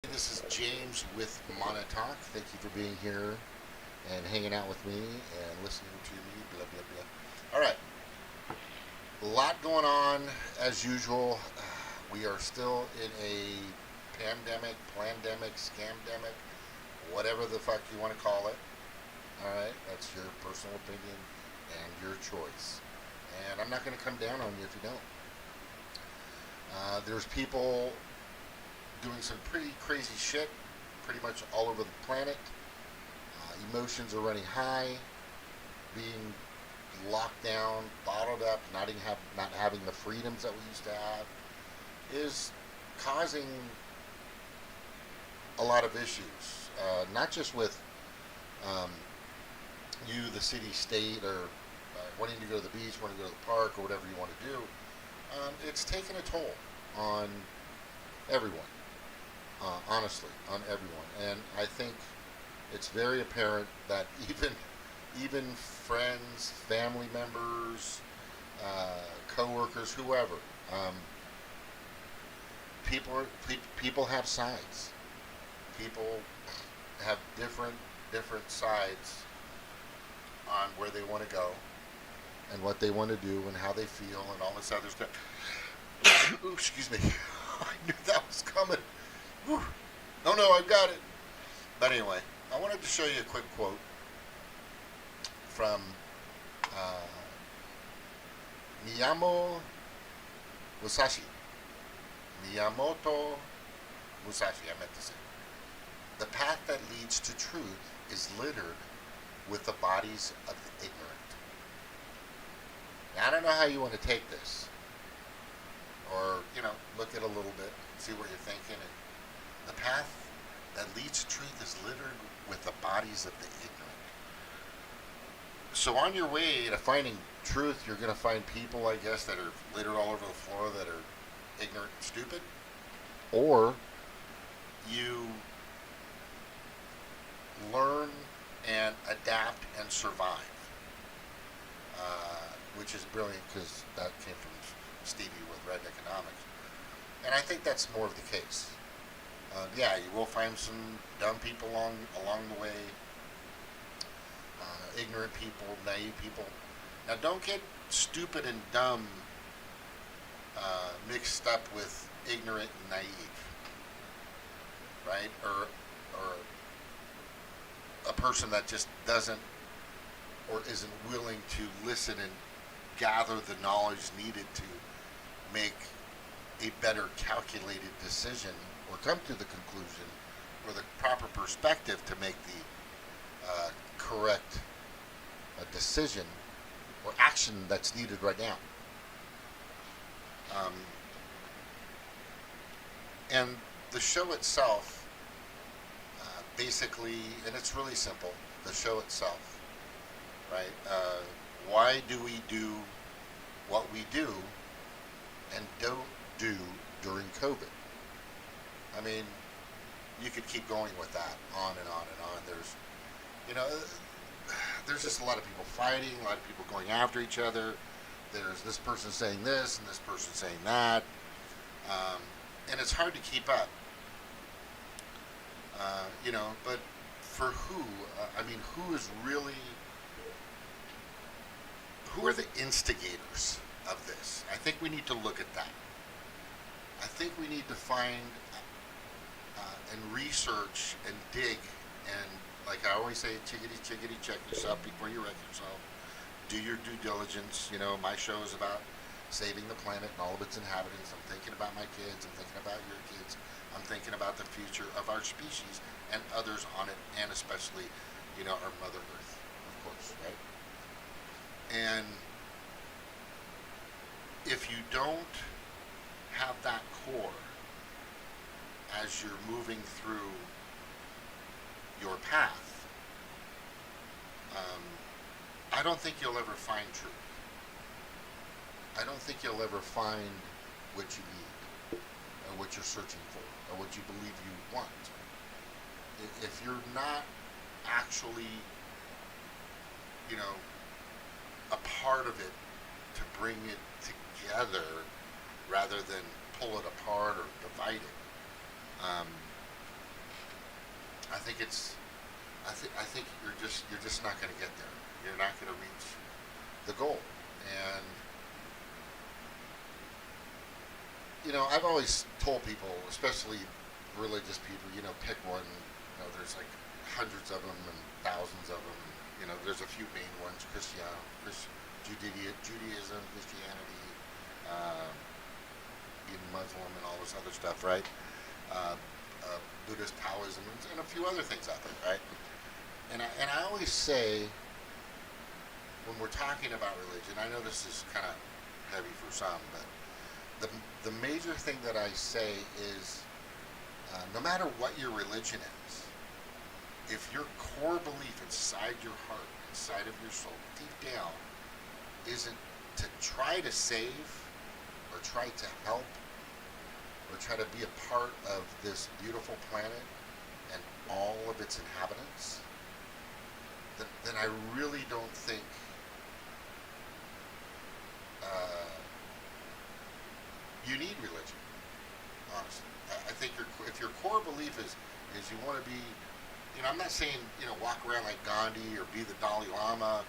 This is James with Monotalk. Thank you for being here and hanging out with me and listening to me. Blah blah blah. All right, a lot going on as usual. We are still in a pandemic, plandemic, scamdemic, whatever the fuck you want to call it. All right, that's your personal opinion and your choice. And I'm not going to come down on you if you don't. There's people doing some pretty crazy shit pretty much all over the planet. Emotions are running high, being locked down, bottled up, not having the freedoms that we used to have, is causing a lot of issues. Not just with um, you, the city, state, or wanting to go to the beach, wanting to go to the park, or whatever you want to do. It's taken a toll on everyone. Honestly, on everyone. And I think it's very apparent that even friends, family members, coworkers, whoever, um, people have sides. People have different sides on where they want to go and what they want to do and how they feel and all this other stuff. Ooh, excuse me. I knew that was coming. Whew. Oh no, I've got it. But anyway, I wanted to show you a quick quote from uh, Miyamo Musashi. Miyamoto Musashi, I meant to say. The path that leads to truth is littered with the bodies of the ignorant. Now, I don't know how you want to take this, or, look at it a little bit, see what you're thinking. And the path that leads to truth is littered with the bodies of the ignorant. So on your way to finding truth, you're going to find people, I guess, that are littered all over the floor that are ignorant and stupid. Or you learn and adapt and survive. Which is brilliant because that came from Stevie with Red Economics. And I think that's more of the case. Yeah, you will find some dumb people along the way, ignorant people, naive people. Now, don't get stupid and dumb mixed up with ignorant and naive, right? Or a person that just doesn't or isn't willing to listen and gather the knowledge needed to make a better calculated decision or come to the conclusion or the proper perspective to make the correct decision or action that's needed right now. And the show itself, basically, and it's really simple, the show itself, right? Why do we do what we do and don't do during COVID? I mean, you could keep going with that on and on and on. There's just a lot of people fighting, a lot of people going after each other. There's this person saying this and this person saying that. And it's hard to keep up. But for who? Who are the instigators of this? I think we need to look at that. I think we need to find and research and dig and, like I always say, chickadee check yourself before you wreck yourself. Do your due diligence. My show is about saving the planet and all of its inhabitants. I'm thinking about my kids. I'm thinking about your kids. I'm thinking about the future of our species and others on it, and especially, our Mother Earth, of course, right? And if you don't have that core as you're moving through your path, I don't think you'll ever find truth. I don't think you'll ever find what you need or what you're searching for or what you believe you want. If you're not actually, a part of it to bring it together rather than pull it apart or divide it, think it's, I think you're just not going to get there. You're not going to reach the goal. And I've always told people, especially religious people, pick one. There's like hundreds of them and thousands of them. There's a few main ones: Judaism, Christianity, even Muslim, and all this other stuff, right? Buddhist, Taoism, and a few other things out there, right? And I always say, when we're talking about religion, I know this is kind of heavy for some, but the major thing that I say is, no matter what your religion is, if your core belief inside your heart, inside of your soul, deep down, isn't to try to save or try to help or try to be a part of this beautiful planet and all of its inhabitants, then I really don't think you need religion, honestly. I think if your core belief is you want to be, I'm not saying, walk around like Gandhi or be the Dalai Lama,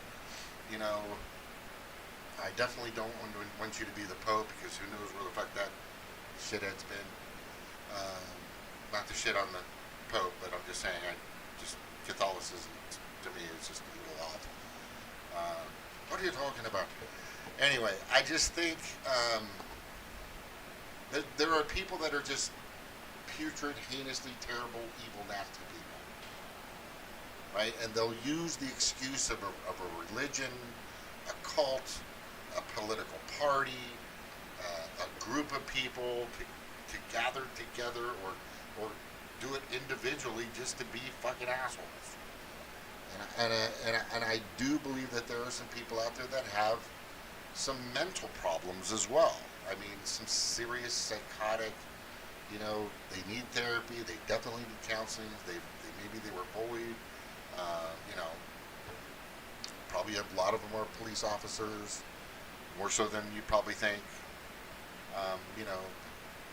I definitely don't want you to be the Pope, because who knows where the fuck that shithead's been. Not to shit on the Pope, but I'm just saying, Catholicism to me is just a little off. What are you talking about? Anyway, I just think that there are people that are just putrid, heinously terrible, evil, nasty people, right? And they'll use the excuse of a religion, a cult, a political party, a group of people to gather together or do it individually just to be fucking assholes. And I do believe that there are some people out there that have some mental problems as well. I mean, some serious psychotic, they need therapy, they definitely need counseling, maybe they were bullied, probably a lot of them are police officers, more so than you probably think.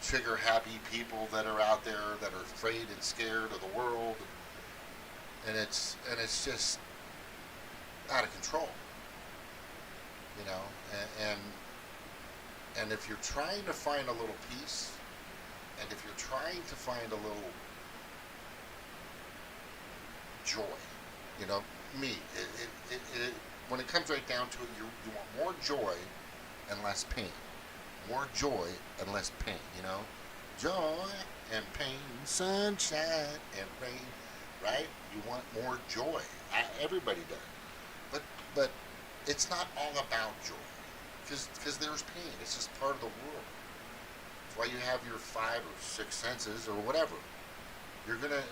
Trigger happy people that are out there that are afraid and scared of the world, and it's just out of control, and if you're trying to find a little peace, and if you're trying to find a little joy, when it comes right down to it, you want more joy and less pain. More joy and less pain, Joy and pain, sunshine and rain, right? You want more joy. Everybody does. But it's not all about joy. Because there's pain. It's just part of the world. That's why you have your 5 or 6 senses or whatever. You're gonna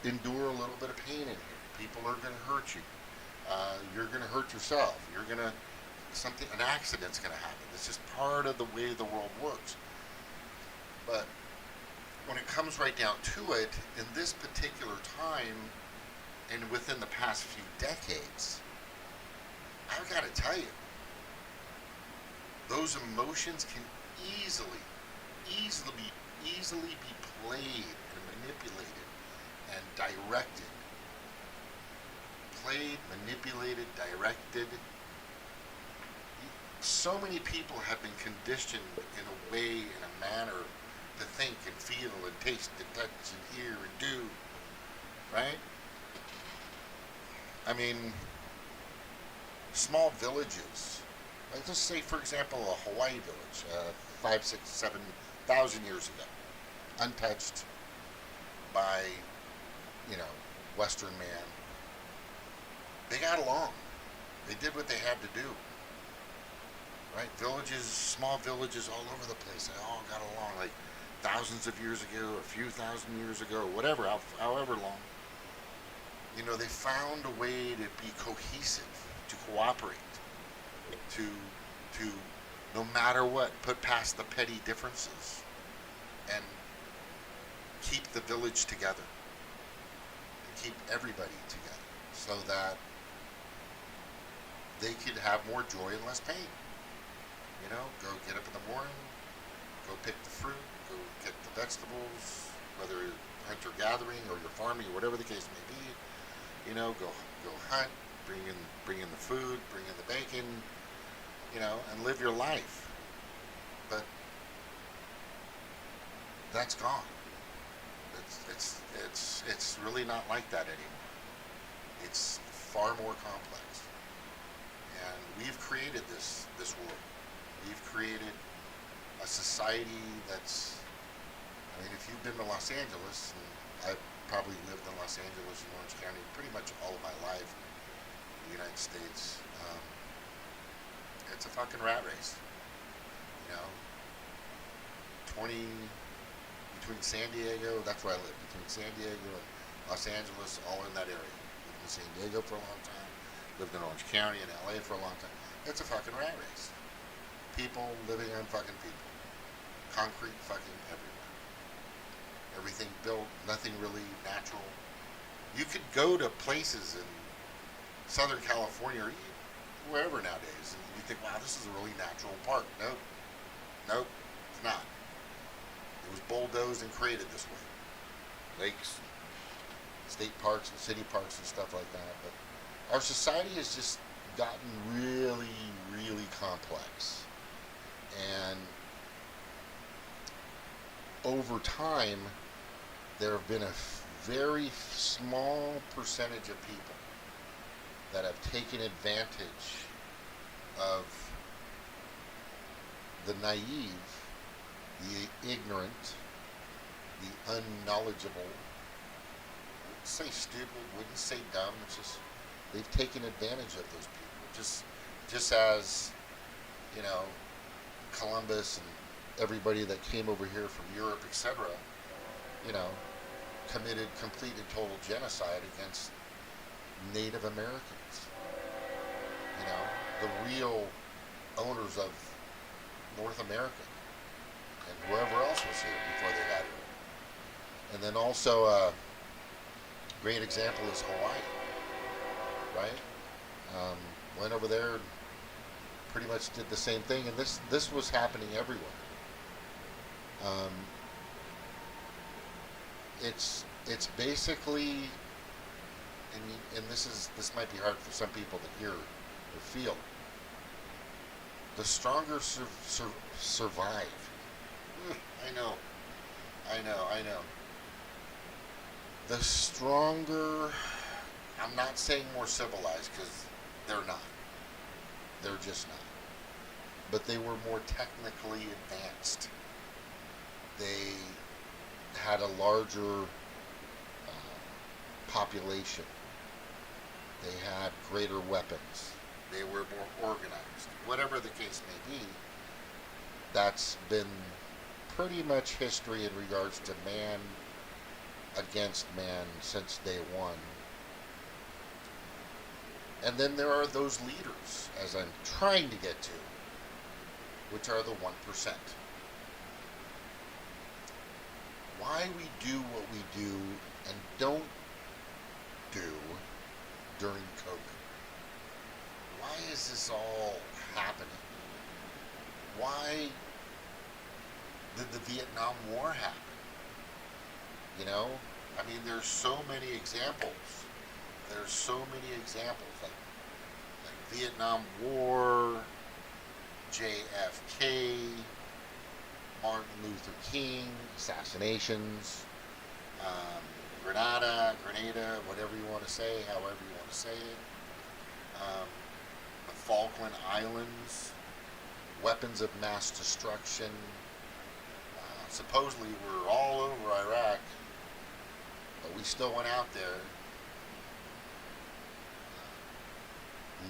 endure a little bit of pain in here. People are gonna hurt you. You're gonna hurt yourself. An accident's gonna happen. It's just part of the way the world works. But when it comes right down to it, in this particular time and within the past few decades, I've got to tell you, those emotions can easily be played and manipulated and directed. Played, manipulated, directed. So many people have been conditioned in a way, in a manner, to think and feel and taste and touch and hear and do, right? I mean, small villages, like let's say, for example, a Hawaii village, 5, 6, 7,000 years ago, untouched by, Western man. They got along. They did what they had to do. Right? Villages, small villages all over the place, they all got along, like thousands of years ago, a few thousand years ago, whatever, however long. They found a way to be cohesive, to cooperate, to no matter what, put past the petty differences and keep the village together and keep everybody together so that they could have more joy and less pain. Go get up in the morning, go pick the fruit, go get the vegetables, whether hunter-gathering, or you're farming, or whatever the case may be. You know, go hunt, bring in the food, bring in the bacon, you know, and live your life. But that's gone. It's really not like that anymore. It's far more complex. And we've created this world. We've created a society that's, I mean, if you've been to Los Angeles, and I've probably lived in Los Angeles and Orange County pretty much all of my life in the United States, it's a fucking rat race. You know, 20, between San Diego, that's where I live, between San Diego and Los Angeles, all in that area. Lived in San Diego for a long time, lived in Orange County and LA for a long time. It's a fucking rat race. People living on fucking people. Concrete fucking everywhere. Everything built, nothing really natural. You could go to places in Southern California or wherever nowadays, and you think, wow, this is a really natural park. Nope, it's not. It was bulldozed and created this way. Lakes, state parks and city parks and stuff like that. But our society has just gotten really, really complex. And over time, there have been a very small percentage of people that have taken advantage of the naive, the ignorant, the unknowledgeable. Wouldn't say stupid, wouldn't say dumb. It's just they've taken advantage of those people. Just as, you know, Columbus and everybody that came over here from Europe, etc., you know, committed complete and total genocide against Native Americans. You know, the real owners of North America and whoever else was here before they got here. And then also a great example is Hawaii, right? Went over there and pretty much did the same thing, and this was happening everywhere. It's basically, and this might be hard for some people to hear or feel. The stronger survive. I know. The stronger, I'm not saying more civilized, because they're not. They're just not. But they were more technically advanced. They had a larger population. They had greater weapons. They were more organized. Whatever the case may be, that's been pretty much history in regards to man against man since day one. And then there are those leaders, as I'm trying to get to, which are the 1%. Why we do what we do and don't do during COVID. Why is this all happening? Why did the Vietnam War happen? You know, I mean, there's so many examples. Like Vietnam War, JFK, Martin Luther King, assassinations, Grenada, whatever you want to say, however you want to say it. The Falkland Islands, weapons of mass destruction. Supposedly we're all over Iraq, but we still went out there.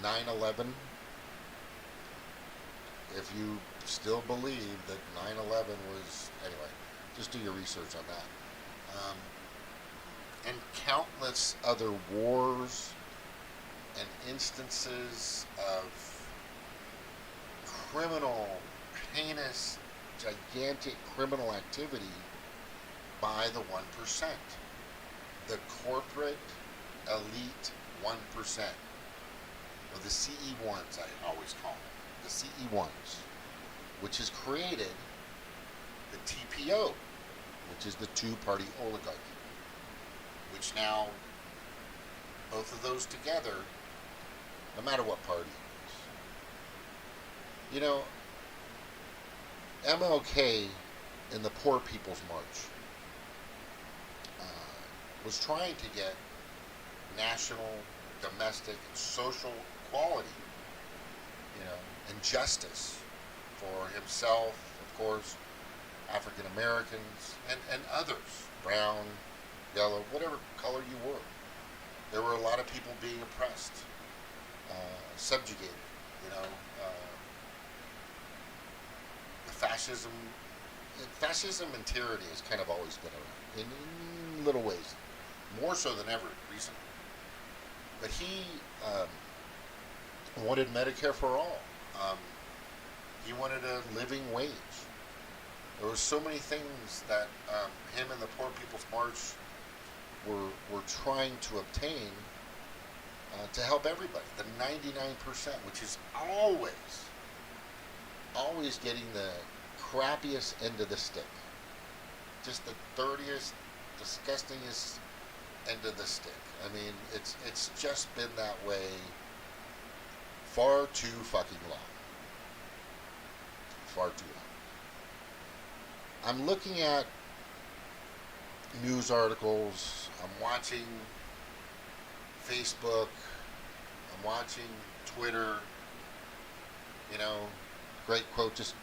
9/11, if you still believe that 9/11 was, anyway, just do your research on that. And countless other wars and instances of criminal, heinous, gigantic criminal activity by the 1%. The corporate elite 1%. Or the CE1s, I always call them. The CE1s, which has created the TPO, which is the two-party oligarchy. which now, both of those together, no matter what party it is. You know, MLK in the Poor People's March was trying to get national, domestic, and social equality, and justice for himself, of course, African Americans, and others, brown, yellow, whatever color you were. There were a lot of people being oppressed, subjugated, the fascism and tyranny has kind of always been around, in little ways, more so than ever recently. But he wanted Medicare for all. He wanted a living wage. There were so many things that him and the Poor People's March were trying to obtain to help everybody. The 99%, which is always getting the crappiest end of the stick. Just the dirtiest, disgustingest end of the stick. I mean, it's just been that way far too fucking long. Far too long. I'm looking at news articles. I'm watching Facebook. I'm watching Twitter. Great quote just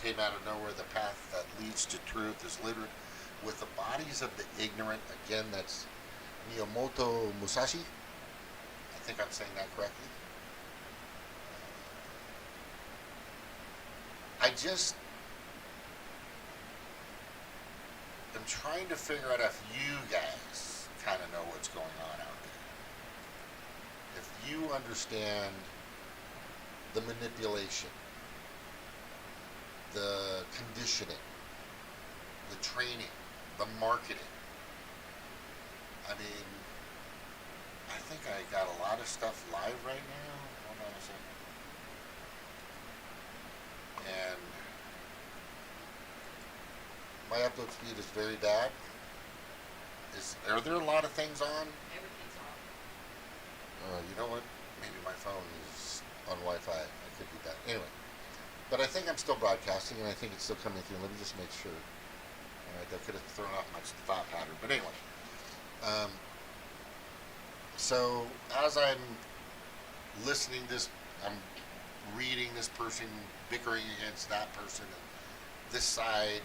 came out of nowhere. The path that leads to truth is littered with the bodies of the ignorant. Again, that's Miyamoto Musashi. I think I'm saying that correctly. I just am trying to figure out if you guys kind of know what's going on out there. If you understand the manipulation, the conditioning, the training, the marketing. I mean, I think I got a lot of stuff live right now. Hold on a second. And my upload speed is very bad. Are there a lot of things on? Everything's on. You know what? Maybe my phone is on Wi-Fi. I could be bad. Anyway. But I think I'm still broadcasting, and I think it's still coming through. Let me just make sure. All right, that could have thrown off my thought pattern. But anyway. So, as I'm listening I'm reading this person bickering against that person, and this side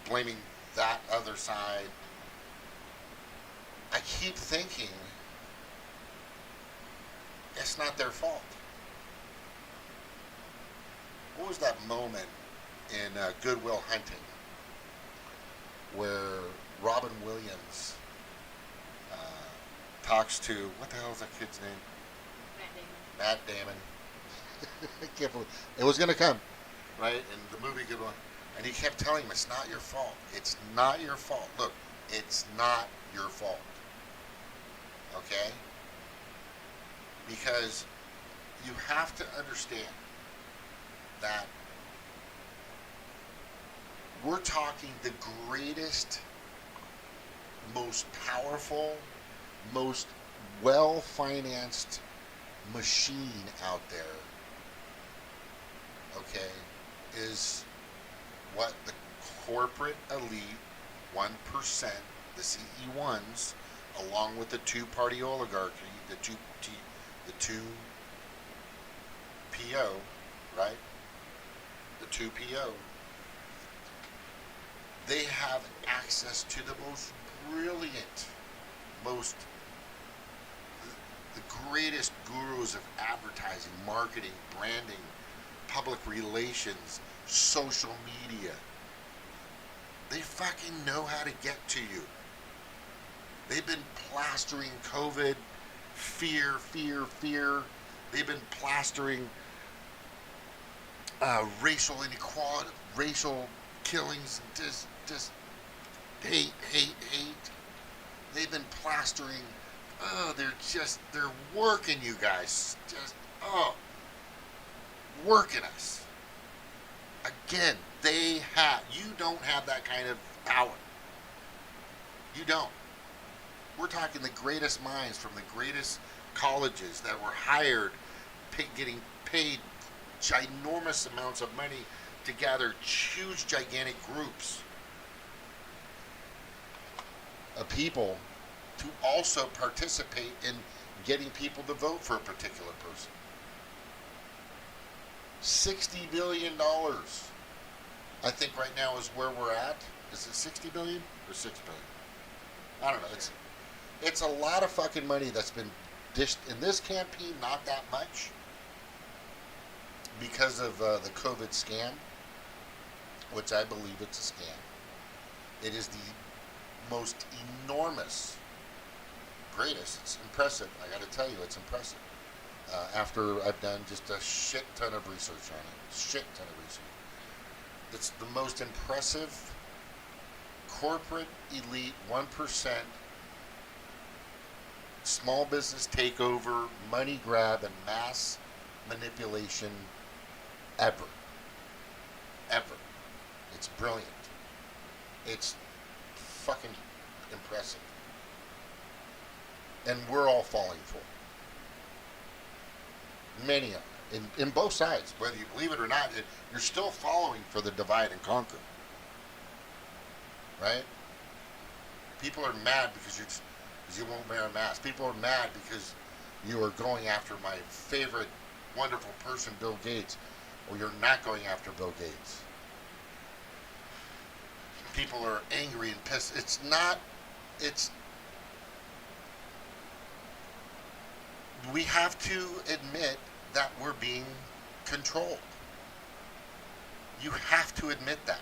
blaming that other side. I keep thinking it's not their fault. What was that moment in Good Will Hunting where Robin Williams talks to, what the hell is that kid's name? Matt Damon. I can't believe it was going to come, right? In the movie Good Will, and he kept telling him, it's not your fault. It's not your fault. Look, it's not your fault. Okay? Because you have to understand that we're talking the greatest, most powerful, most well-financed machine out there, okay, is what the corporate elite 1%, the CE1s, along with the two-party oligarchy, the two PO, right? The 2PO, they have access to the most brilliant, the greatest gurus of advertising, marketing, branding, public relations, social media. They fucking know how to get to you. They've been plastering COVID, fear. They've been plastering racial inequality, racial killings, just hate. They've been plastering. They're working you guys. Working us. Again, you don't have that kind of power. You don't. We're talking the greatest minds from the greatest colleges that were hired, getting paid ginormous amounts of money to gather huge, gigantic groups of people to also participate in getting people to vote for a particular person. $60 billion, I think right now is where we're at. Is it 60 billion or 6 billion? I don't know. It's a lot of fucking money that's been dished in this campaign. Not that much because of the COVID scam, which I believe it's a scam. It is the most enormous, greatest. It's impressive. I got to tell you, it's impressive. After I've done just a shit ton of research on it, it's the most impressive corporate elite 1% small business takeover, money grab, and mass manipulation ever. It's brilliant. It's fucking impressive. And we're all falling for it. Many of them. In both sides. Whether you believe it or not, you're still following for the divide and conquer. Right? People are mad because you won't wear a mask. People are mad because you are going after my favorite wonderful person, Bill Gates, or you're not going after Bill Gates. People are angry and pissed. We have to admit that we're being controlled. You have to admit that.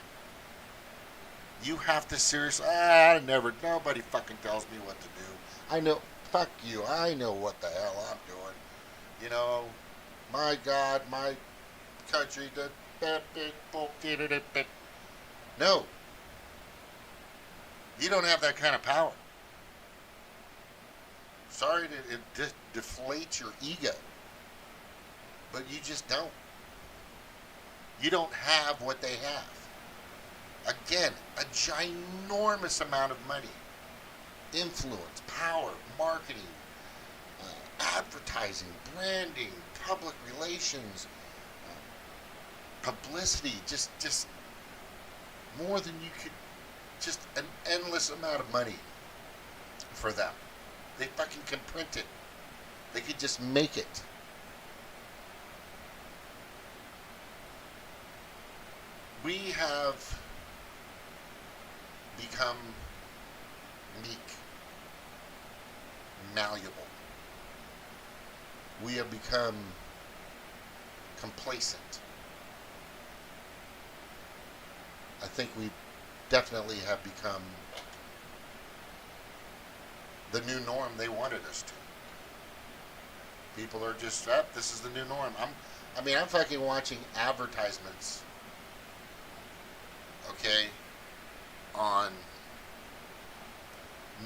You have to seriously, nobody fucking tells me what to do. I know, fuck you, I know what the hell I'm doing. You know, my God, my country, no. You don't have that kind of power. Sorry to deflate your ego, but you just don't. You don't have what they have. Again, a ginormous amount of money, influence, power, marketing, advertising, branding, public relations, publicity, just more than you could, just an endless amount of money for them. They fucking can print it. They could just make it. We have become meek, malleable. We have become complacent. I think we definitely have become the new norm they wanted us to. People are just, this is the new norm. I'm fucking watching advertisements, okay, on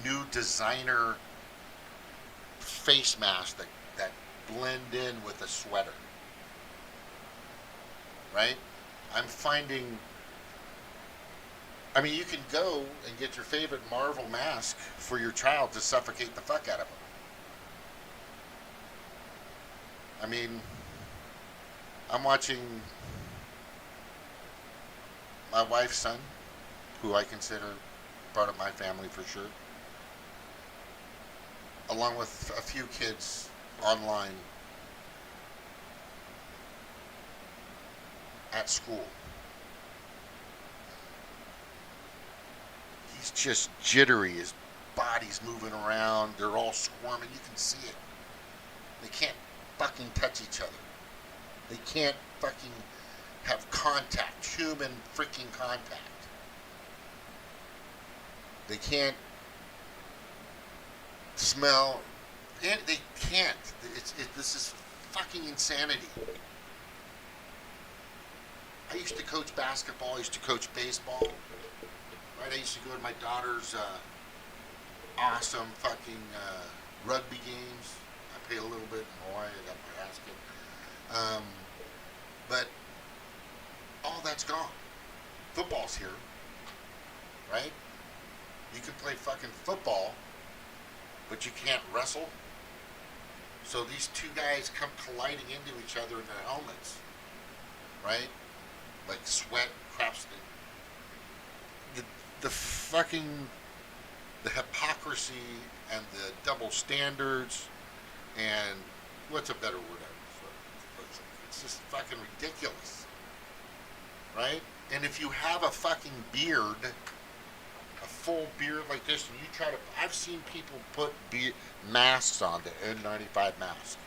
new designer face masks that blend in with a sweater. Right? You can go and get your favorite Marvel mask for your child to suffocate the fuck out of them. I'm watching my wife's son, who I consider part of my family for sure, along with a few kids online at school. He's just jittery. His body's moving around. They're all squirming. You can see it. They can't fucking touch each other. They can't fucking have contact, human freaking contact. They can't smell. They can't. This is fucking insanity. I used to coach basketball. I used to coach baseball. Right? I used to go to my daughter's awesome fucking rugby games. I pay a little bit in Hawaii. I got my ass kicked. But all that's gone. Football's here. Right? You can play fucking football, but you can't wrestle. So these two guys come colliding into each other in their helmets, right? Like sweat, craps. The fucking, the hypocrisy and the double standards and what's a better word? It's just fucking ridiculous, right? And if you have a fucking beard, a full beard like this, and you try to, I've seen people put masks on, the N95 mask,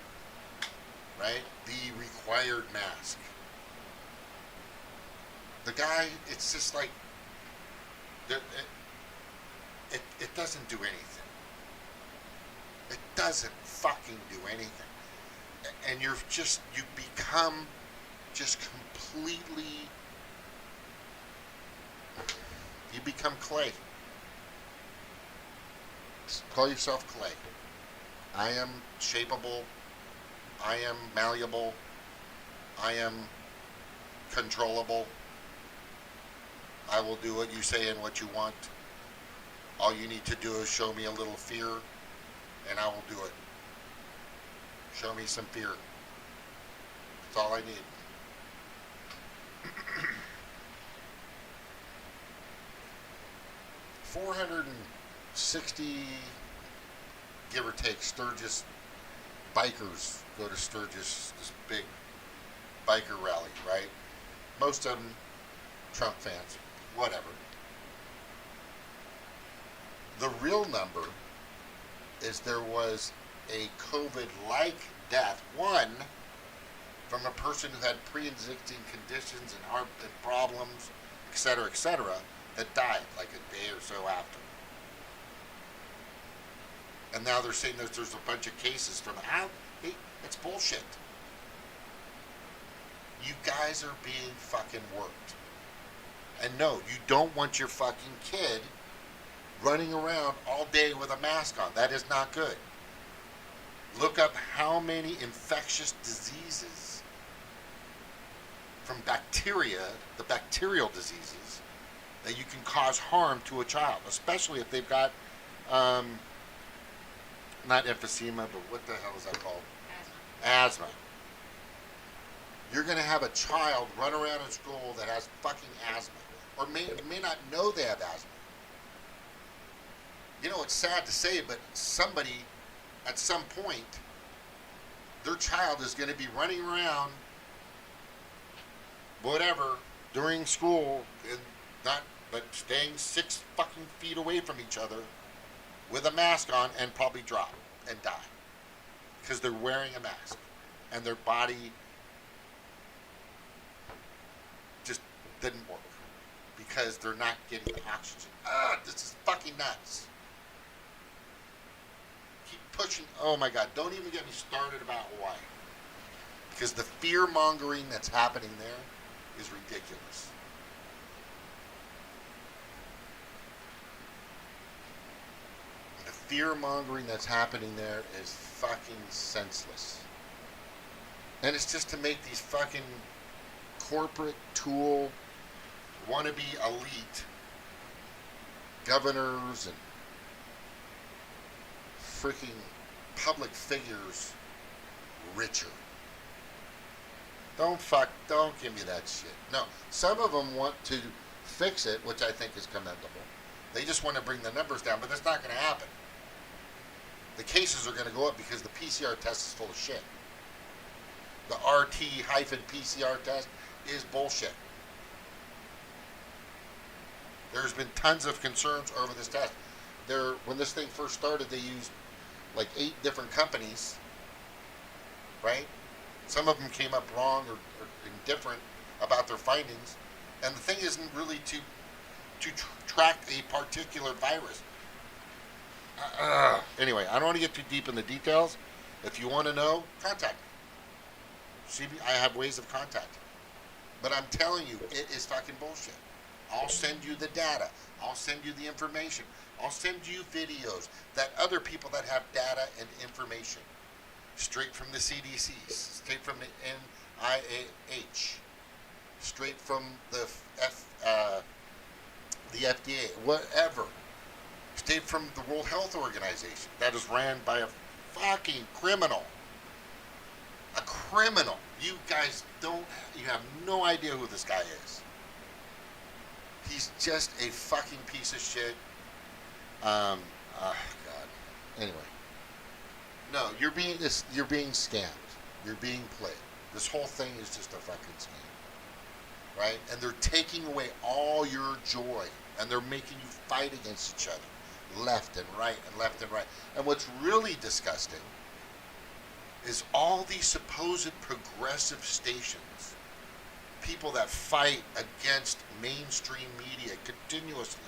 right? The required mask. The guy, it's just like, it doesn't do anything. It doesn't fucking do anything. And you become just completely, you become clay. Call yourself clay. I am shapeable. I am malleable. I am controllable. I will do what you say and what you want. All you need to do is show me a little fear, and I will do it. Show me some fear. That's all I need. $460, give or take, Sturgis bikers go to Sturgis, this big biker rally, right? Most of them Trump fans, whatever. The real number is there was a COVID-like death, one from a person who had pre-existing conditions and heart problems, etc., that died like a day or so after. And now they're saying that there's a bunch of cases from out. Hey, it's bullshit. You guys are being fucking worked. And no, you don't want your fucking kid running around all day with a mask on. That is not good. Look up how many infectious diseases from bacteria, the bacterial diseases, that you can cause harm to a child, especially if they've got, not emphysema, but what the hell is that called? Asthma. You're going to have a child run around in school that has fucking asthma, or may not know they have asthma. You know, it's sad to say, but somebody, at some point, their child is going to be running around, whatever, during school, and but staying 6 fucking feet away from each other, with a mask on, and probably drop and die because they're wearing a mask and their body just didn't work because they're not getting oxygen. This is fucking nuts. Keep pushing. Oh my God, don't even get me started about Hawaii, because the fear mongering that's happening there is ridiculous. Fear-mongering that's happening there is fucking senseless. And it's just to make these fucking corporate tool, wannabe elite governors and freaking public figures richer. Don't give me that shit. No, some of them want to fix it, which I think is commendable. They just want to bring the numbers down, but that's not going to happen. The cases are going to go up because the PCR test is full of shit. The RT-PCR test is bullshit. There's been tons of concerns over this test. When this thing first started, they used like 8 different companies, right? Some of them came up wrong or indifferent about their findings. And the thing isn't really to track a particular virus. Anyway, I don't want to get too deep in the details. If you want to know, contact me. I have ways of contacting. But I'm telling you, it is fucking bullshit. I'll send you the data. I'll send you the information. I'll send you videos that other people that have data and information, straight from the CDC, straight from the NIH, straight from the FDA, whatever. Came from the World Health Organization that is ran by a fucking criminal. A criminal. You guys you have no idea who this guy is. He's just a fucking piece of shit. Oh God. Anyway. No, you're being scammed. You're being played. This whole thing is just a fucking scam. Right? And they're taking away all your joy. And they're making you fight against each other. Left and right and left and right. And what's really disgusting is all these supposed progressive stations, people that fight against mainstream media continuously,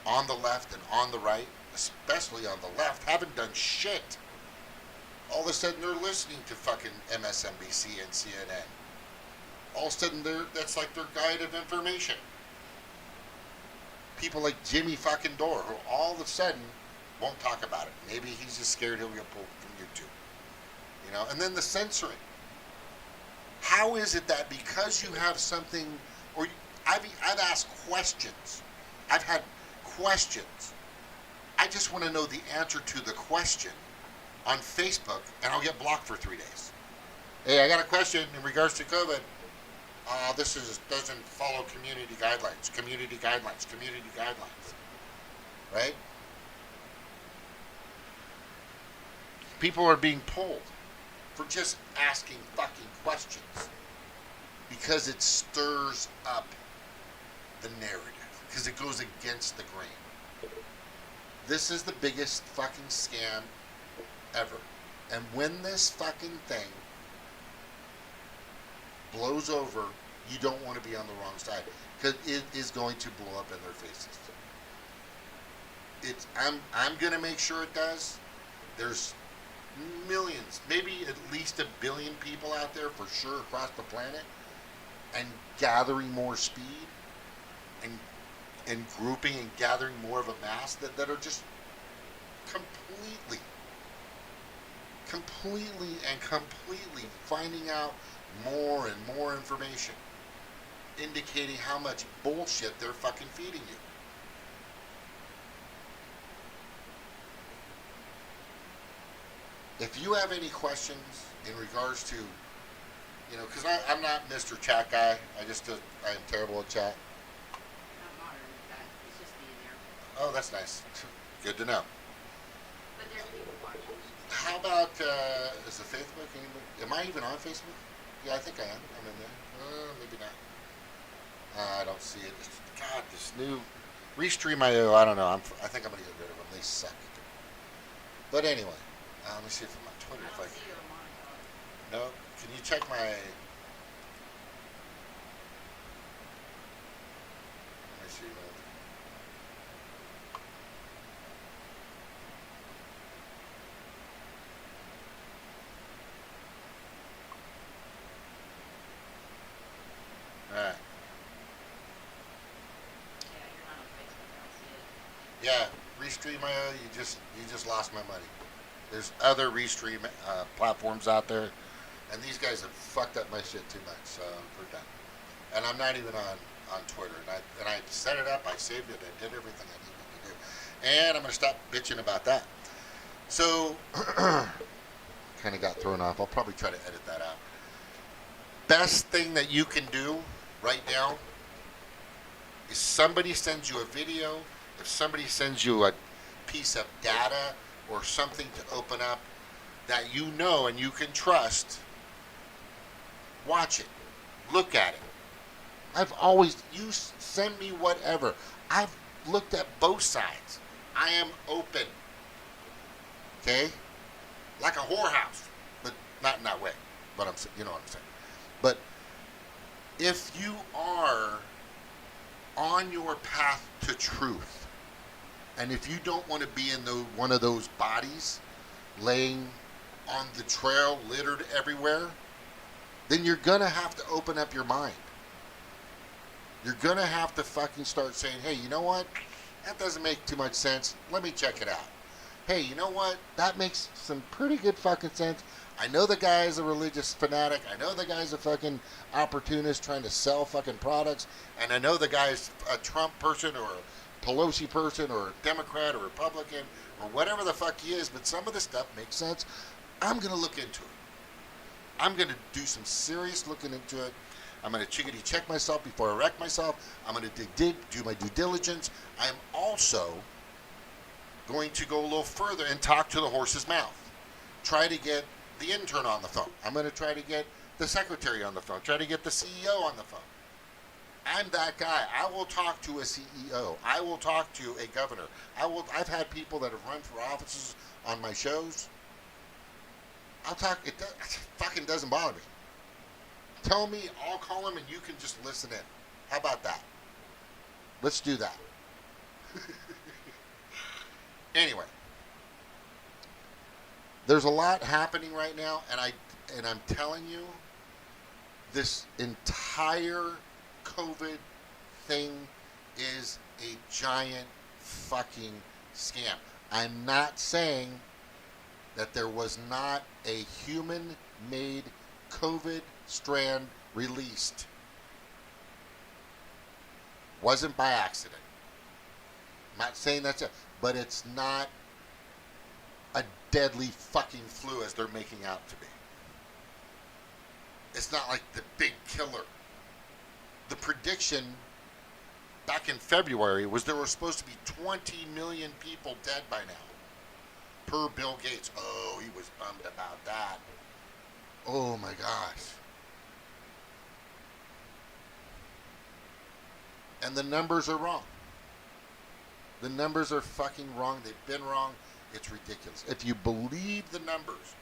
on the left and on the right, especially on the left, haven't done shit. All of a sudden they're listening to fucking MSNBC and CNN. All of a sudden that's like their guide of information. People like Jimmy fucking Dore, who all of a sudden won't talk about it. Maybe he's just scared he'll get pulled from YouTube. You know, and then the censoring. How is it that because you have something, or I've asked questions, I've had questions, I just want to know the answer to the question on Facebook, and I'll get blocked for 3 days. Hey, I got a question in regards to COVID. This doesn't follow community guidelines. Community guidelines. Right? People are being pulled for just asking fucking questions because it stirs up the narrative, because it goes against the grain. This is the biggest fucking scam ever. And when this fucking thing blows over, you don't want to be on the wrong side, because it is going to blow up in their faces. I'm going to make sure it does. There's millions, maybe at least 1 billion people out there for sure across the planet, and gathering more speed and grouping and gathering more of a mass that are just completely finding out more and more information, indicating how much bullshit they're fucking feeding you. If you have any questions in regards to, because I'm not Mr. Chat guy. I am terrible at chat. Not modern with that. It's just being there. Oh, that's nice. Good to know. But there's people watching. How about, is the Facebook, am I even on Facebook? Yeah, I think I am. I'm in there. Maybe not. I don't see it. God, this new Restream.io, I don't know. I think I'm going to get rid of them. They suck. But anyway, let me see if I'm on Twitter. I don't see you on mine. No? Can you check my... Let me see. Alright. Yeah, you're not on Facebook. I don't see it. Yeah, Restream.io, you just lost my money. There's other Restream platforms out there, and these guys have fucked up my shit too much, so we're done. And I'm not even on Twitter, and I set it up, I saved it, I did everything I needed to do, and I'm gonna stop bitching about that. So, kind of got thrown off. I'll probably try to edit that out. Best thing that you can do right now is somebody sends you a video, if somebody sends you a piece of data or something to open up that you know and you can trust, watch it, look at it. You send me whatever. I've looked at both sides. I am open. Okay? Like a whorehouse, but not in that way. But you know what I'm saying. But if you are on your path to truth, and if you don't want to be in one of those bodies laying on the trail littered everywhere, then you're going to have to open up your mind. You're going to have to fucking start saying, hey, you know what? That doesn't make too much sense. Let me check it out. Hey, you know what? That makes some pretty good fucking sense. I know the guy's a religious fanatic. I know the guy's a fucking opportunist trying to sell fucking products. And I know the guy's a Trump person or Pelosi person or a Democrat or Republican or whatever the fuck he is, but some of the stuff makes sense. I'm going to look into it. I'm going to do some serious looking into it. I'm going to chickadee check myself before I wreck myself. I'm going to do my due diligence. I am also going to go a little further and talk to the horse's mouth. Try to get the intern on the phone. I'm going to try to get the secretary on the phone. Try to get the CEO on the phone. I'm that guy. I will talk to a CEO. I will talk to a governor. I've had people that have run for offices on my shows. I'll talk. It fucking doesn't bother me. Tell me, I'll call them and you can just listen in. How about that? Let's do that. Anyway, there's a lot happening right now, and I'm telling you, this entire COVID thing is a giant fucking scam. I'm not saying that there was not a human-made COVID strand released. Wasn't by accident. I'm not saying that's it, but it's not a deadly fucking flu as they're making out to be. It's not like the big killer. The prediction back in February was there were supposed to be 20 million people dead by now, per Bill Gates. Oh, he was bummed about that. Oh my gosh. And the numbers are wrong. The numbers are fucking wrong. They've been wrong. It's ridiculous. If you believe the numbers,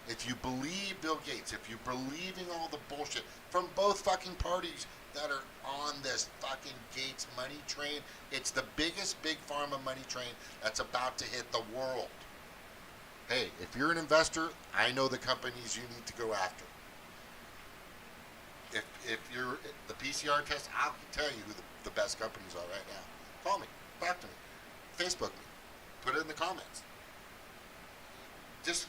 if you believe Bill Gates, if you're believing all the bullshit from both fucking parties that are on this fucking Gates money train, it's the biggest big pharma money train that's about to hit the world. Hey, if you're an investor, I know the companies you need to go after. If you're the PCR test, I'll tell you who the best companies are right now. Call me, talk to me, Facebook me, put it in the comments. Just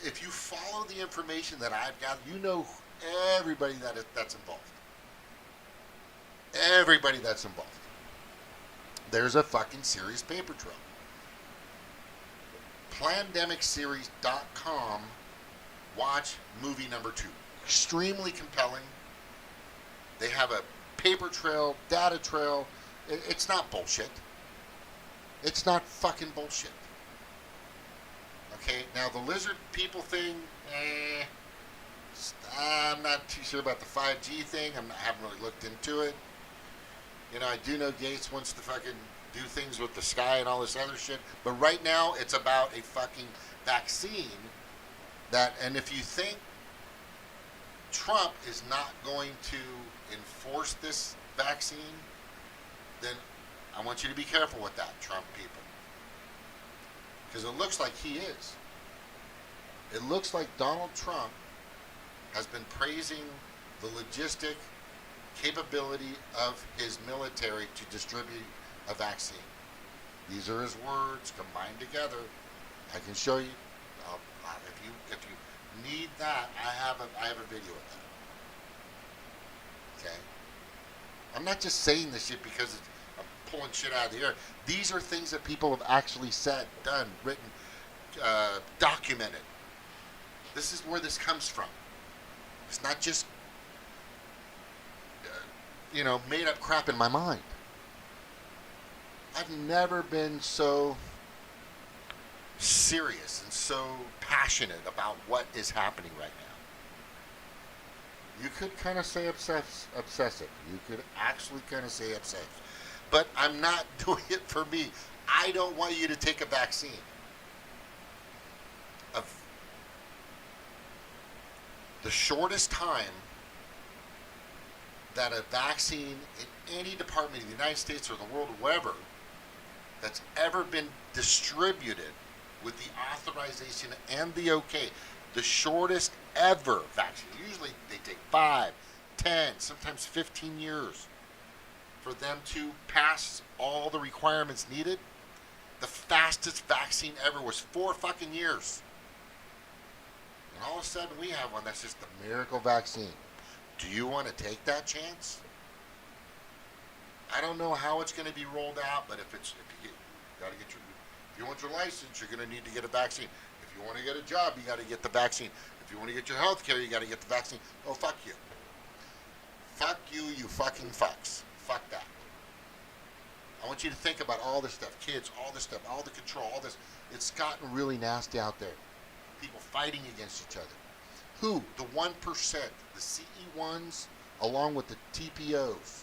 if you follow the information that I've got, you know everybody that's involved. Everybody that's involved. There's a fucking serious paper trail. Plandemicseries.com. Watch movie number 2. Extremely compelling. They have a paper trail, data trail. It's not bullshit. It's not fucking bullshit. Okay, now the lizard people thing, I'm not too sure about the 5G thing. I haven't really looked into it. You know, I do know Gates wants to fucking do things with the sky and all this other shit. But right now, it's about a fucking vaccine that, and if you think Trump is not going to enforce this vaccine, then I want you to be careful with that, Trump people. Because it looks like he is. It looks like Donald Trump has been praising the logistic capability of his military to distribute a vaccine. These are his words combined together. I can show you. If you need that, I have a video of that. Okay. I'm not just saying this shit because I'm pulling shit out of the air. These are things that people have actually said, done, written, documented. This is where this comes from. It's not just made up crap in my mind. I've never been so serious and so passionate about what is happening right now. You could kind of say obsessive. You could actually kind of say obsessive. But I'm not doing it for me. I don't want you to take a vaccine. Of the shortest time that a vaccine in any department of the United States or the world, wherever, that's ever been distributed with the authorization and the okay, the shortest ever vaccine. Usually they take 5, 10, sometimes 15 years for them to pass all the requirements needed. The fastest vaccine ever was 4 fucking years. And all of a sudden we have one that's just a miracle vaccine. Do you want to take that chance? I don't know how it's going to be rolled out, but if you got to get if you want your license, you're going to need to get a vaccine. If you want to get a job, you got to get the vaccine. If you want to get your health care, you got to get the vaccine. Oh, fuck you. Fuck you, you fucking fucks. Fuck that. I want you to think about all this stuff. Kids, all this stuff, all the control, all this. It's gotten really nasty out there. People fighting against each other. Who? The 1%, the CE1s, along with the TPOs.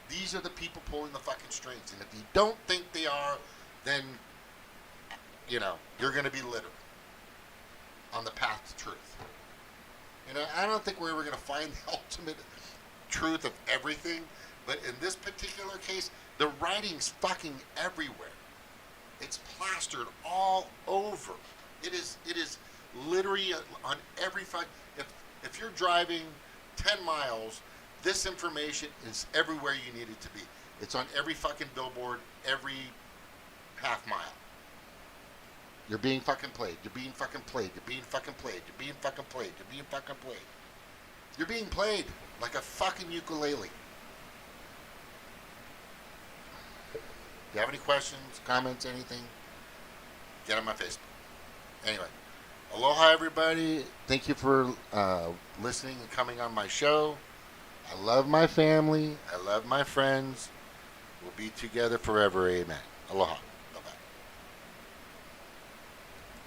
These are the people pulling the fucking strings. And if you don't think they are, then, you're going to be literate on the path to truth. I don't think we're ever going to find the ultimate truth of everything, but in this particular case, the writing's fucking everywhere. It's plastered all over. It is literally on every if you're driving 10 miles, this information is everywhere you need it to be. It's on every fucking billboard, every half mile. You're being fucking played. You're being fucking played. You're being fucking played. You're being fucking played. You're being fucking played. You're being played like a fucking ukulele. If you have any questions, comments, anything, get on my Facebook. Anyway, aloha everybody. Thank you for listening and coming on my show. I love my family. I love my friends. We'll be together forever. Amen. Aloha.